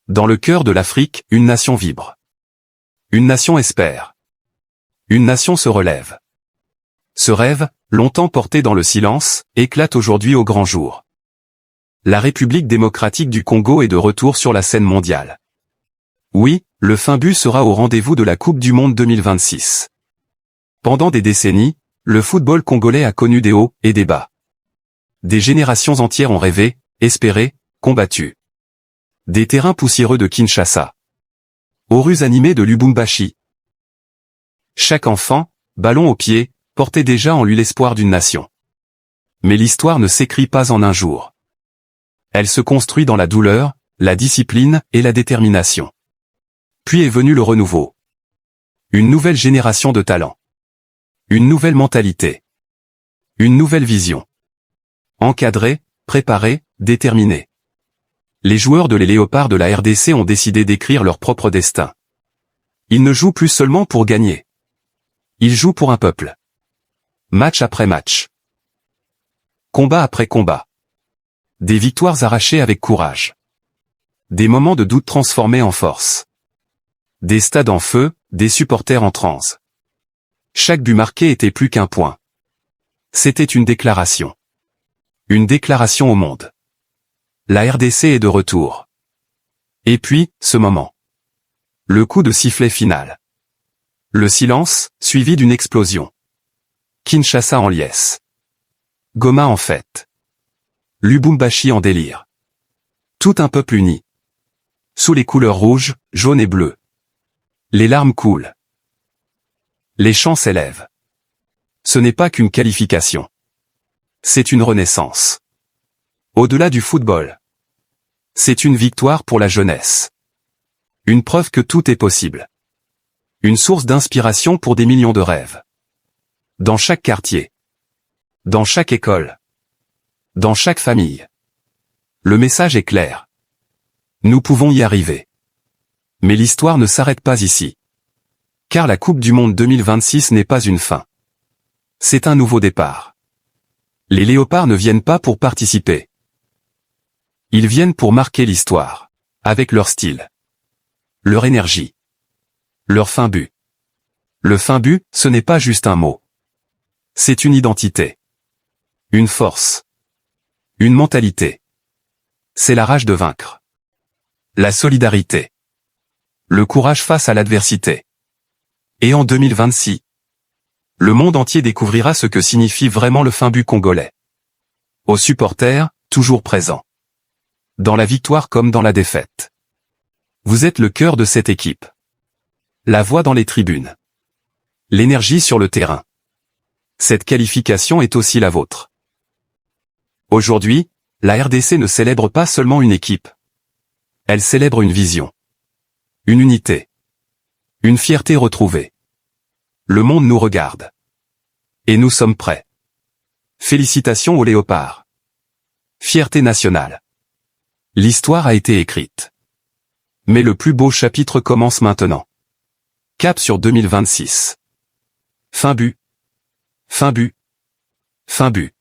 Dans le cœur de l'Afrique, une nation vibre. Une nation espère. Une nation se relève. Ce rêve, longtemps porté dans le silence, éclate aujourd'hui au grand jour. La République démocratique du Congo est de retour sur la scène mondiale. Oui, le Finbu sera au rendez-vous de la Coupe du Monde 2026. Pendant des décennies, le football congolais a connu des hauts et des bas. Des générations entières ont rêvé, espéré, combattu. Des terrains poussiéreux de Kinshasa. Aux rues animées de Lubumbashi. Chaque enfant, ballon au pied, portait déjà en lui l'espoir d'une nation. Mais l'histoire ne s'écrit pas en un jour. Elle se construit dans la douleur, la discipline et la détermination. Puis est venu le renouveau. Une nouvelle génération de talents. Une nouvelle mentalité. Une nouvelle vision. Encadrée, préparée, déterminée. Les joueurs de les Léopards de la RDC ont décidé d'écrire leur propre destin. Ils ne jouent plus seulement pour gagner. Ils jouent pour un peuple. Match après match. Combat après combat. Des victoires arrachées avec courage. Des moments de doute transformés en force. Des stades en feu, des supporters en transe. Chaque but marqué était plus qu'un point. C'était une déclaration. Une déclaration au monde. La RDC est de retour. Et puis, ce moment. Le coup de sifflet final. Le silence, suivi d'une explosion. Kinshasa en liesse. Goma en fête. Lubumbashi en délire. Tout un peuple uni. Sous les couleurs rouges, jaunes et bleues. Les larmes coulent. Les chants s'élèvent. Ce n'est pas qu'une qualification. C'est une renaissance. Au-delà du football. C'est une victoire pour la jeunesse. Une preuve que tout est possible. Une source d'inspiration pour des millions de rêves. Dans chaque quartier. Dans chaque école. Dans chaque famille. Le message est clair. Nous pouvons y arriver. Mais l'histoire ne s'arrête pas ici. Car la Coupe du Monde 2026 n'est pas une fin. C'est un nouveau départ. Les Léopards ne viennent pas pour participer. Ils viennent pour marquer l'histoire. Avec leur style. Leur énergie. Leur Finbu. Le Finbu, ce n'est pas juste un mot. C'est une identité. Une force. Une mentalité. C'est la rage de vaincre. La solidarité. Le courage face à l'adversité. Et en 2026, le monde entier découvrira ce que signifie vraiment le Finbu congolais. Aux supporters, toujours présents. Dans la victoire comme dans la défaite. Vous êtes le cœur de cette équipe. La voix dans les tribunes. L'énergie sur le terrain. Cette qualification est aussi la vôtre. Aujourd'hui, la RDC ne célèbre pas seulement une équipe. Elle célèbre une vision. Une unité. Une fierté retrouvée. Le monde nous regarde. Et nous sommes prêts. Félicitations aux Léopards. Fierté nationale. L'histoire a été écrite. Mais le plus beau chapitre commence maintenant. Cap sur 2026. Finbu. Finbu. Finbu.